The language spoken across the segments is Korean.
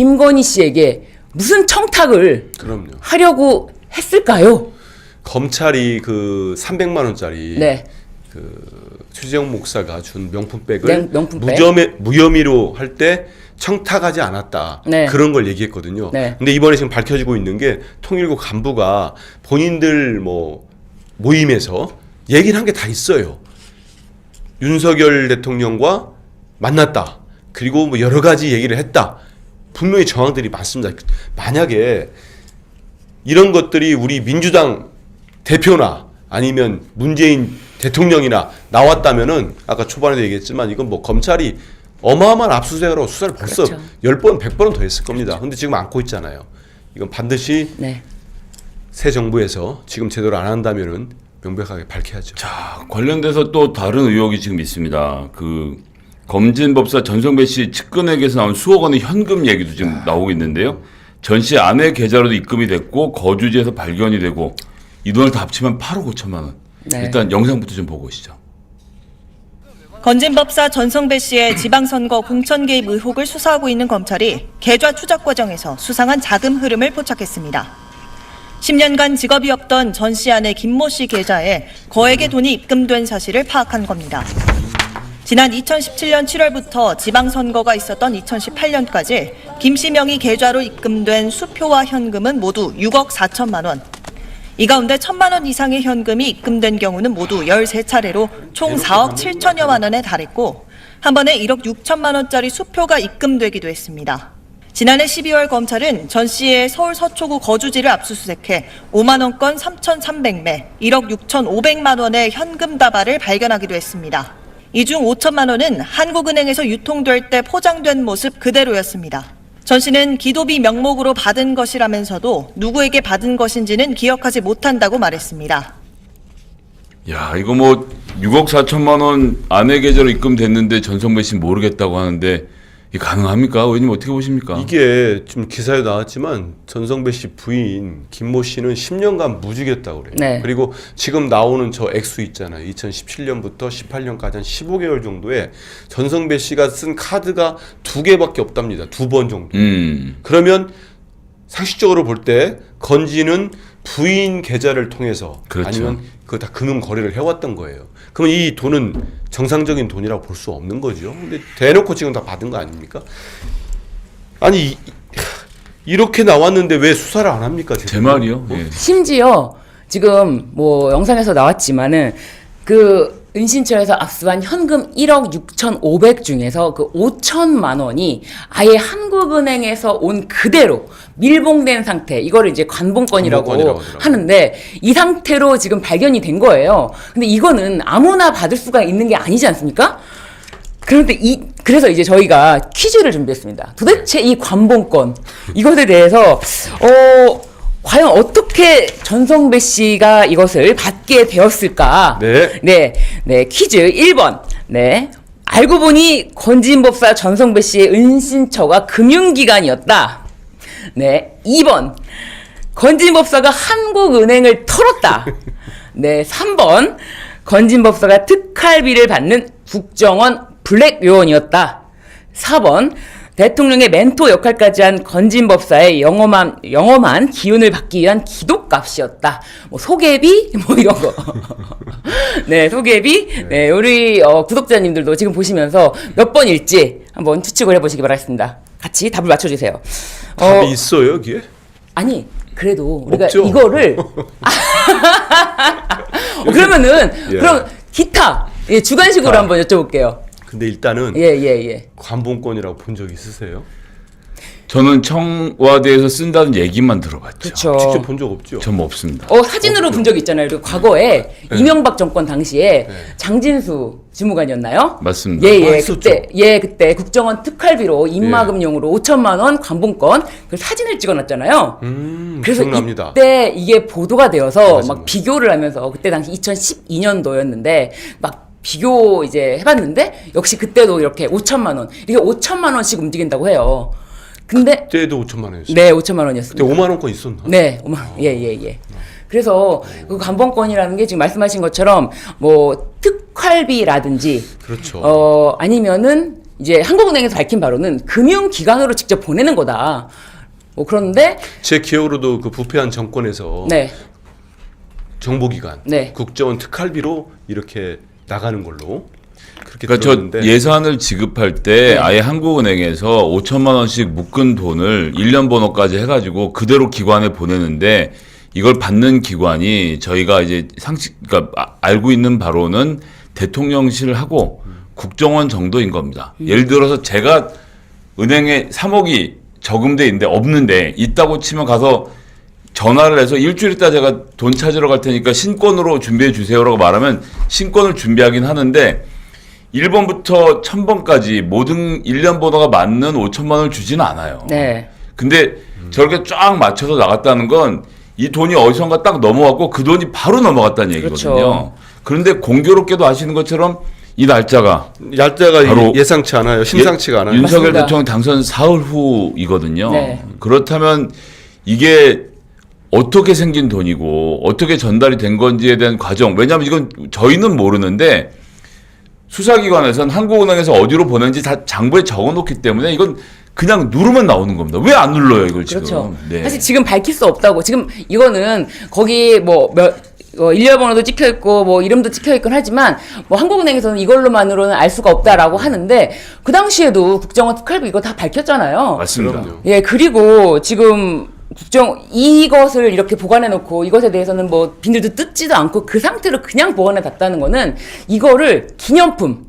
김건희 씨에게 무슨 청탁을 그럼요. 하려고 했을까요? 검찰이 그 300만 원짜리 네. 그 최재형 목사가 준 명품백을 네, 명품백. 무혐의로 할 때 청탁하지 않았다. 네. 그런 걸 얘기했거든요. 네. 근데 이번에 지금 밝혀지고 있는 게 통일부 간부가 본인들 뭐 모임에서 얘기를 한 게 다 있어요. 윤석열 대통령과 만났다. 그리고 뭐 여러 가지 얘기를 했다. 분명히 정황들이 많습니다. 만약에 이런 것들이 우리 민주당 대표나 아니면 문재인 대통령이나 나왔다면은 아까 초반에도 얘기했지만 이건 뭐 검찰이 어마어마한 압수수색으로 수사를 벌써 그렇죠. 10번, 100번은 더 했을 겁니다. 근데 지금 안고 있잖아요. 이건 반드시 네. 새 정부에서 지금 제대로 안 한다면은 명백하게 밝혀야죠. 자, 관련돼서 또 다른 의혹이 지금 있습니다. 그 검진법사 전성배 씨 측근에게서 나온 수억 원의 현금 얘기도 지금 나오고 있는데요. 전 씨 아내 계좌로도 입금이 됐고 거주지에서 발견이 되고 이 돈을 다 합치면 8억 5천만 원. 네. 일단 영상부터 좀 보고 오시죠. 건진법사 전성배 씨의 지방선거 공천 개입 의혹을 수사하고 있는 검찰이 계좌 추적 과정에서 수상한 자금 흐름을 포착했습니다. 10년간 직업이 없던 전 씨 아내 김모 씨 계좌에 거액의 돈이 입금된 사실을 파악한 겁니다. 지난 2017년 7월부터 지방선거가 있었던 2018년까지 김 씨 명의 계좌로 입금된 수표와 현금은 모두 6억 4천만 원. 이 가운데 1,000만 원 이상의 현금이 입금된 경우는 모두 13차례로 총 4억 7천여만 원에 달했고 한 번에 1억 6천만 원짜리 수표가 입금되기도 했습니다. 지난해 12월 검찰은 전 씨의 서울 서초구 거주지를 압수수색해 5만 원권 3,300매, 1억 6,500만 원의 현금 다발을 발견하기도 했습니다. 이 중 5천만 원은 한국은행에서 유통될 때 포장된 모습 그대로였습니다. 전 씨는 기도비 명목으로 받은 것이라면서도 누구에게 받은 것인지는 기억하지 못한다고 말했습니다. 야, 이거 뭐 6억 4천만 원 아내 계좌로 입금됐는데 전성배 씨 모르겠다고 하는데 이게 가능합니까? 의원님 어떻게 보십니까? 이게 지금 기사에 나왔지만 전성배 씨 부인 김모 씨는 10년간 무직했다고 그래요. 네. 그리고 지금 나오는 저 액수 있잖아요. 2017년부터 18년까지 한 15개월 정도에 전성배 씨가 쓴 카드가 2개밖에 없답니다. 2번 정도. 그러면 상식적으로 볼 때 건지는 부인 계좌를 통해서 그렇죠. 아니면 그 다 금융 거래를 해왔던 거예요. 그러면 이 돈은 정상적인 돈이라고 볼 수 없는 거죠. 근데 대놓고 지금 다 받은 거 아닙니까? 아니 이렇게 나왔는데 왜 수사를 안 합니까? 제 말이요. 예. 심지어 지금 뭐 영상에서 나왔지만은 그 은신처에서 압수한 현금 1억 6,500 중에서 그 5천만 원이 아예 한국은행에서 온 그대로 밀봉된 상태, 이거를 이제 관봉권이라고 하는데 이 상태로 지금 발견이 된 거예요. 근데 이거는 아무나 받을 수가 있는 게 아니지 않습니까? 그런데 그래서 이제 저희가 퀴즈를 준비했습니다. 도대체 이 관봉권 이것에 대해서 과연 어떻게 전성배 씨가 이것을 받게 되었을까? 네, 퀴즈 1번. 네. 알고 보니 건진법사 전성배 씨의 은신처가 금융기관이었다. 네. 2번. 건진법사가 한국은행을 털었다. 네. 3번. 건진법사가 특활비를 받는 국정원 블랙 요원이었다. 4번. 대통령의 멘토 역할까지 한 건진법사의 영험한 기운을 받기 위한 기도값이었다. 뭐 소개비 뭐 이런 거. 네, 소개비. 네, 우리 구독자님들도 지금 보시면서 몇 번일지 한번 추측을 해보시기 바라겠습니다. 같이 답을 맞춰주세요. 답이 있어요, 여기에? 아니, 그래도 우리가 없죠. 이거를 그러면은 예. 그럼 기타 주관식으로 한번 여쭤볼게요. 근데 일단은 예. 관봉권이라고 본 적 있으세요? 저는 청와대에서 쓴다는 얘기만 들어봤죠. 그렇죠. 직접 본 적 없죠? 전 없습니다. 사진으로 본 적이 있잖아요. 그리고 과거에 이명박 정권 당시에 장진수 주무관이었나요? 맞습니다. 그때 국정원 특활비로 입마금용으로 5천만 원 관봉권 그 사진을 찍어놨잖아요. 그래서 기억납니다. 이때 이게 보도가 되어서 맞아. 막 비교를 하면서 그때 당시 2012년도였는데 막 비교 이제 해봤는데 역시 그때도 이렇게 5천만 원 이게 5천만 원씩 움직인다고 해요. 근데 그때도 5천만 원이었어요. 네, 5천만 원이었습니다. 그때 5만 원권 있었나? 네, 5만 원. 예. 그래서 그 관봉권이라는 게 지금 말씀하신 것처럼 뭐 특활비라든지 그렇죠. 아니면은 이제 한국은행에서 밝힌 바로는 금융기관으로 직접 보내는 거다. 뭐 그런데 제 기억으로도 그 부패한 정권에서 네. 정보기관, 네. 국정원 특활비로 이렇게 나가는 걸로 그렇게 그러니까 들었는데 저 예산을 지급할 때 네. 아예 한국은행에서 5천만 원씩 묶은 돈을 1년 번호까지 해가지고 그대로 기관에 보내는데 이걸 받는 기관이 저희가 이제 그러니까 알고 있는 바로는 대통령실하고 국정원 정도인 겁니다. 예를 들어서 제가 은행에 3억이 저금돼 있는데 없는데 있다고 치면 가서 전화를 해서 일주일 있다 제가 돈 찾으러 갈 테니까 신권으로 준비해 주세요라고 말하면 신권을 준비하긴 하는데 1번부터 1000번까지 모든 1년 번호가 맞는 5천만 원을 주지는 않아요. 네. 근데 저렇게 쫙 맞춰서 나갔다는 건 이 돈이 어디선가 딱 넘어갔고 그 돈이 바로 넘어갔다는 얘기거든요. 그렇죠. 그런데 공교롭게도 아시는 것처럼 이 날짜가 바로 예상치 않아요. 심상치가 않아요. 윤석열 맞습니다. 대통령 당선 사흘 후이거든요. 네. 그렇다면 이게 어떻게 생긴 돈이고 어떻게 전달이 된 건지에 대한 과정. 왜냐하면 이건 저희는 모르는데 수사기관에서는 한국은행에서 어디로 보낸지 다 장부에 적어놓기 때문에 이건 그냥 누르면 나오는 겁니다. 왜 안 눌러요 이걸 지금? 그렇죠. 네. 사실 지금 밝힐 수 없다고. 지금 이거는 거기 일렬번호도 찍혀 있고 뭐 이름도 찍혀 있긴 하지만 뭐 한국은행에서는 이걸로만으로는 알 수가 없다라고 하는데 그 당시에도 국정원 특활비 이거 다 밝혔잖아요. 맞습니다. 그럼요. 예, 그리고 지금 이것을 이렇게 보관해 놓고 이것에 대해서는 뭐 비늘도 뜯지도 않고 그 상태로 그냥 보관해 놨다는 거는 이거를 기념품,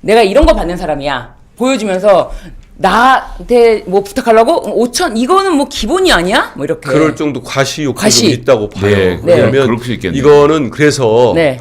내가 이런 거 받는 사람이야 보여주면서 나한테 뭐 부탁하려고 5천 이거는 뭐 기본이 아니야? 뭐 이렇게. 그럴 정도 과시 욕구가 과시. 좀 있다고 봐요. 네, 왜냐하면 그럴 수 있겠네요. 이거는 그래서 네.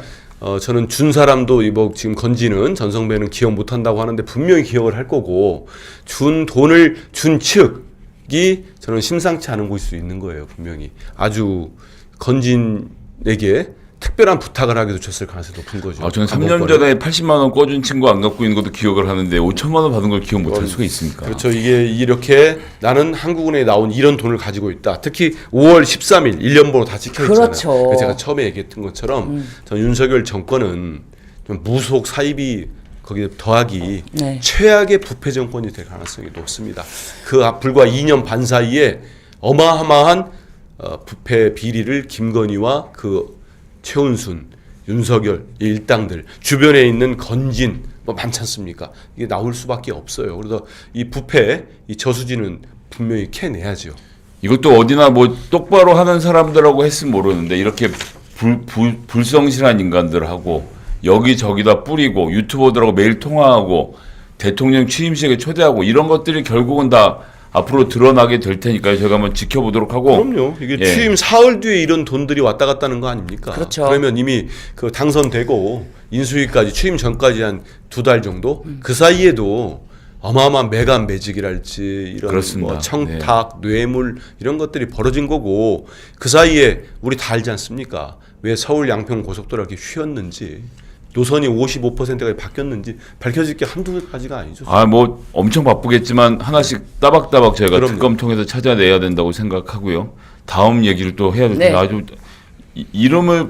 저는 준 사람도 이거 지금 건지는 전성배는 기억 못 한다고 하는데 분명히 기억을 할 거고 준 돈을 준 측이 저는 심상치 않은 곳일 수 있는 거예요. 분명히 아주 건진에게 특별한 부탁을 하기도 줬을 가능성이 높은 거죠. 저는 3년 감옥벌이. 전에 80만 원 꿔준 친구 안 갖고 있는 것도 기억을 하는데 5천만 원 받은 걸 기억 못 할 수가 있습니까? 그렇죠. 이게 이렇게 나는 한국은행에 나온 이런 돈을 가지고 있다. 특히 5월 13일 1년 번호 다 찍혀 있잖아요. 그렇죠. 그래서 제가 처음에 얘기했던 것처럼 저는 윤석열 정권은 좀 무속 사입이 거기에 더하기 네. 최악의 부패 정권이 될 가능성이 높습니다. 그 불과 2년 반 사이에 어마어마한 부패 비리를 김건희와 그 최은순, 윤석열 이 일당들 주변에 있는 건진 뭐 많지 않습니까? 이게 나올 수밖에 없어요. 그래서 이 부패, 이 저수지는 분명히 캐내야죠. 이것도 어디나 뭐 똑바로 하는 사람들하고 했으면 모르는데 이렇게 불성실한 인간들하고 여기저기다 뿌리고 유튜버들하고 매일 통화하고 대통령 취임식에 초대하고 이런 것들이 결국은 다 앞으로 드러나게 될 테니까요. 제가 한번 지켜보도록 하고. 그럼요. 이게 예. 취임 사흘 뒤에 이런 돈들이 왔다 갔다는 거 아닙니까? 그렇죠. 그러면 이미 그 당선되고 인수위까지 취임 전까지 한 2달 정도 그 사이에도 어마어마한 매간 매직이랄지 이런 그렇습니다. 뭐 청탁, 뇌물 이런 것들이 벌어진 거고 그 사이에 우리 다 알지 않습니까? 왜 서울 양평 고속도로가 이렇게 휘었는지 노선이 55%가 바뀌었는지 밝혀질 게 한두 가지가 아니죠. 뭐 엄청 바쁘겠지만 하나씩 따박따박 저희가 그럼요. 특검 통해서 찾아내야 된다고 생각하고요. 다음 얘기를 또 해야 될 텐데 네. 아주 이름을